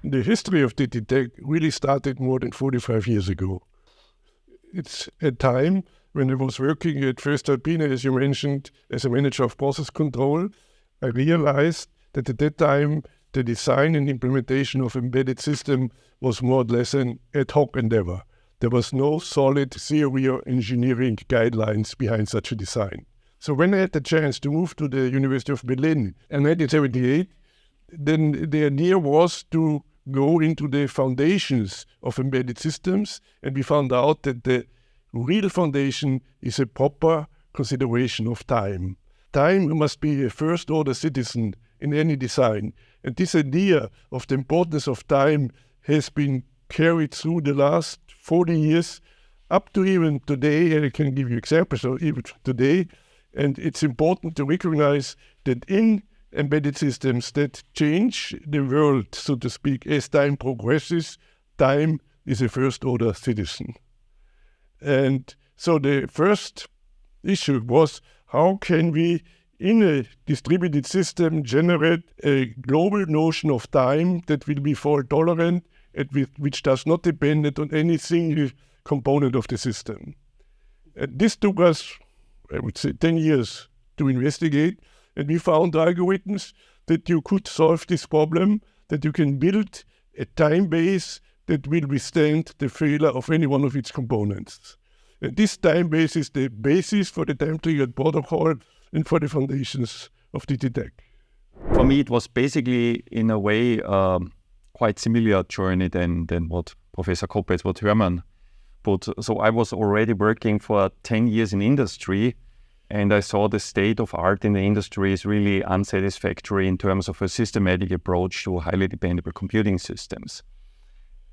The history of TTTech really started more than 45 years ago. It's a time when I was working at First Alpina, as you mentioned, as a manager of process control. I realized that at that time, the design and implementation of embedded system was more or less an ad hoc endeavor. There was no solid theory or engineering guidelines behind such a design. So when I had the chance to move to the University of Berlin in 1978, then the idea was to go into the foundations of embedded systems, and we found out that the real foundation is a proper consideration of time. Time must be a first-order citizen in any design, and this idea of the importance of time has been carried through the last 40 years up to even today, and I can give you examples of even today, and it's important to recognize that in embedded systems that change the world, so to speak, as time progresses, time is a first-order citizen. And so the first issue was, how can we, in a distributed system, generate a global notion of time that will be fault-tolerant and which does not depend on any single component of the system. And this took us, I would say, 10 years to investigate, and we found algorithms that you could solve this problem, that you can build a time base that will withstand the failure of any one of its components. And this time base is the basis for the time-triggered protocol and for the foundations of TTTech. For me, it was basically, in a way, quite similar journey than what Professor Kopetz, what Hermann put. So I was already working for 10 years in industry, and I saw the state of art in the industry is really unsatisfactory in terms of a systematic approach to highly dependable computing systems.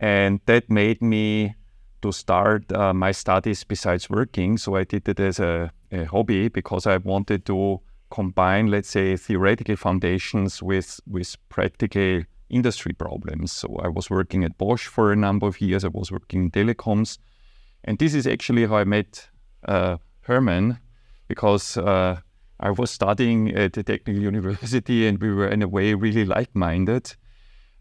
And that made me to start my studies besides working. So I did it as a hobby because I wanted to combine, let's say, theoretical foundations with practical industry problems. So I was working at Bosch for a number of years. I was working in telecoms. And this is actually how I met Hermann, because I was studying at the technical university and we were in a way really like-minded.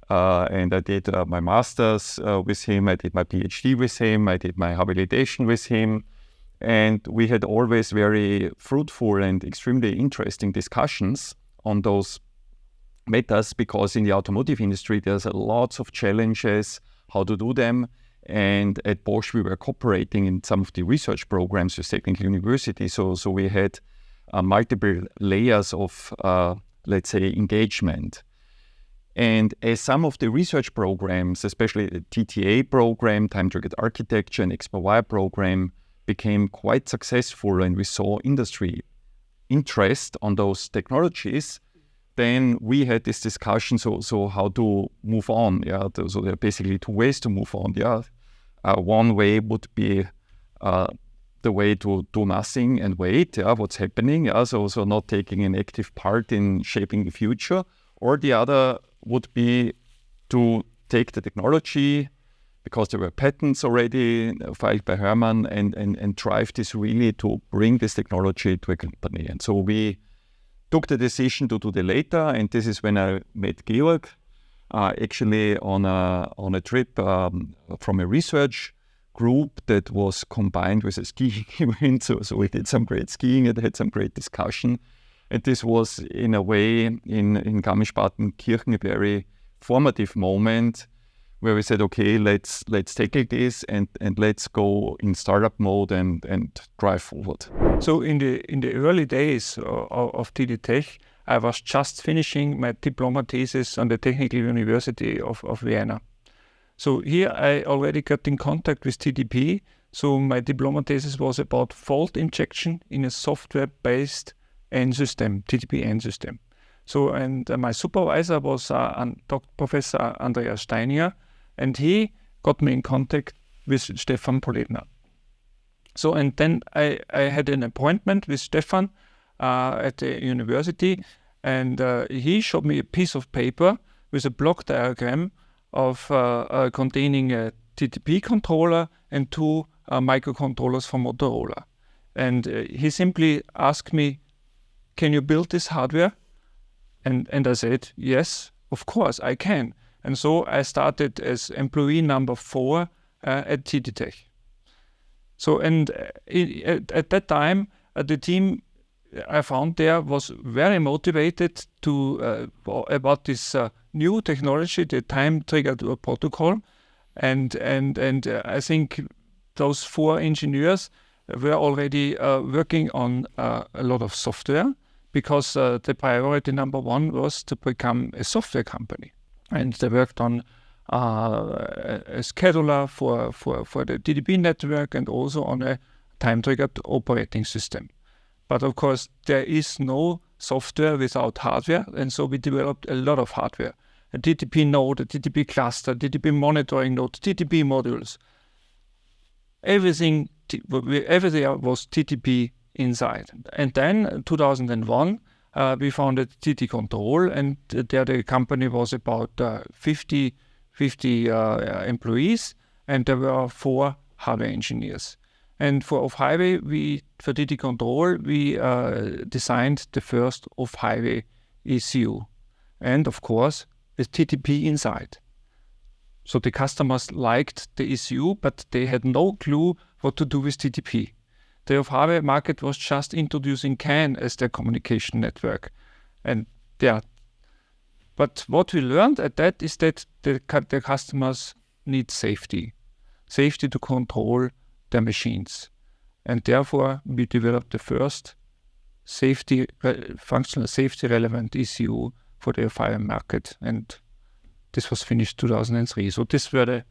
And I did my master's with him, I did my PhD with him, I did my habilitation with him. And we had always very fruitful and extremely interesting discussions on those matters, because in the automotive industry, there's lots of challenges, how to do them. And at Bosch, we were cooperating in some of the research programs with technical university. So we had multiple layers of, let's say, engagement. And as some of the research programs, especially the TTA program, Time-Triggered Architecture, and X-by-Wire program, became quite successful and we saw industry interest on those technologies, then we had this discussion, so how to move on. Yeah, so there are basically two ways to move on. Yeah, one way would be the way to do nothing and wait. Yeah, what's happening? Yeah, so not taking an active part in shaping the future. Or the other would be to take the technology, because there were patents already filed by Hermann, and drive this really to bring this technology to a company. And so we took the decision to do the latter, and this is when I met Georg, actually on a trip from a research group that was combined with a skiing event. So we did some great skiing and had some great discussion. And this was, in a way, in Garmisch-Partenkirchen, a very formative moment where we said, okay, let's tackle this and let's go in startup mode and drive forward. So in the early days of TTTech, I was just finishing my diploma thesis on the Technical University of Vienna. So here I already got in contact with TTP. So my diploma thesis was about fault injection in a software-based end system, TTP end system. So, and my supervisor was Professor Andreas Steinier, and he got me in contact with Stefan Poledna. So, and then I had an appointment with Stefan at the university, and he showed me a piece of paper with a block diagram of containing a TTP controller and two microcontrollers from Motorola. And he simply asked me, can you build this hardware? And I said, yes, of course I can, And so I started as employee number 4 at TTTech. So, and at that time, the team I found there was very motivated to about this new technology, the time-triggered protocol, and I think those 4 engineers were already working on a lot of software, because the priority number 1 was to become a software company, and they worked on a scheduler for the TDP network and also on a time-triggered operating system. But of course, there is no software without hardware, and so we developed a lot of hardware. A TTP node, a TTP cluster, TTP monitoring node, TTP modules. Everything was TTP inside. And then, in 2001, we founded TT Control, and there the company was about 50 employees, and there were 4 hardware engineers. And for off-highway, for TT Control, we designed the first off-highway ECU. And of course, with TTP inside. So the customers liked the ECU, but they had no clue what to do with TTP. The off-highway market was just introducing CAN as their communication network. And but what we learned at that is that the customers need safety to control their machines. And therefore, we developed the first functional safety relevant ECU for the off-highway market. And this was finished 2003. So these were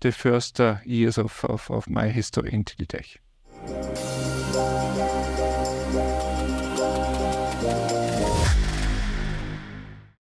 the first years of my history in TTTech.